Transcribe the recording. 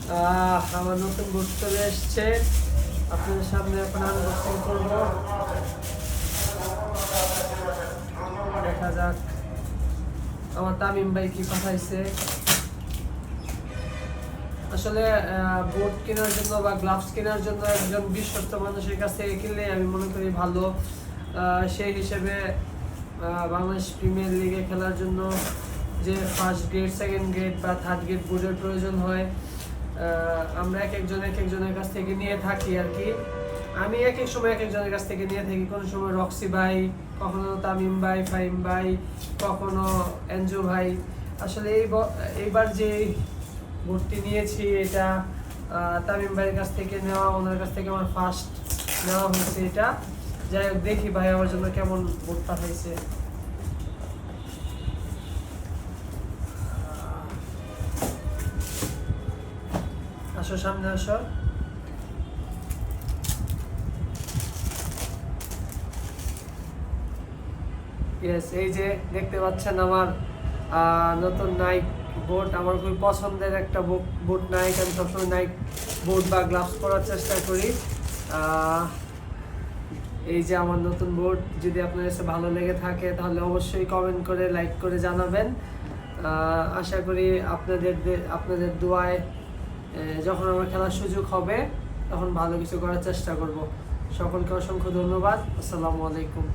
আমার নতুন বুট চলে এসছে, আপনাদের সামনে এখন আনবক্সিং করব। দেখা যাক আমার তামিম ভাই কি পাঠাইছে। আসলে বুট কেনার জন্য বা গ্লাভস কেনার জন্য একজন বিশ্বস্ত মানুষের কাছ থেকে কিনলে আমি মনে করি ভালো। সেই হিসেবে বাংলাদেশ প্রিমিয়ার লিগে খেলার জন্য যে ফার্স্ট গ্রেড, সেকেন্ড গ্রেড বা থার্ড গ্রেড বুটের প্রয়োজন হয়, আমরা এক একজনের কাছ থেকে নিয়ে থাকি আর কি। আমি এক এক সময় এক একজনের কাছ থেকে নিয়ে থাকি। কোনো সময় রক্সি ভাই, কখনো তামিম ভাই, ফাহিম ভাই, কখনো এনজু ভাই। আসলে এইবার যে বুটটি নিয়েছি এটা তামিম ভাইয়ের কাছ থেকে নেওয়া, ওনার কাছ থেকে আমার ফার্স্ট নেওয়া হয়েছে এটা। যাই হোক, দেখি ভাই আমার জন্য কেমন বুট পাঠাইছে। আসো, সামনে আসো। ইয়েস, এই যে দেখতে পাচ্ছেন আমার নতুন নাইক বুট। আমার খুবই পছন্দের একটা বুট নাইক। আমি সবসময় নাইক বুট বা গ্লাভস পরার চেষ্টা করি। এই যে আমার নতুন বুট, যদি আপনার কাছে ভালো লেগে থাকে তাহলে অবশ্যই কমেন্ট করে, লাইক করে জানাবেন। আশা করি আপনাদের দোয়ায় যখন আমার খেলার সুযোগ হবে তখন ভালো কিছু করার চেষ্টা করব। সকলকে অসংখ্য ধন্যবাদ। আসসালামু আলাইকুম।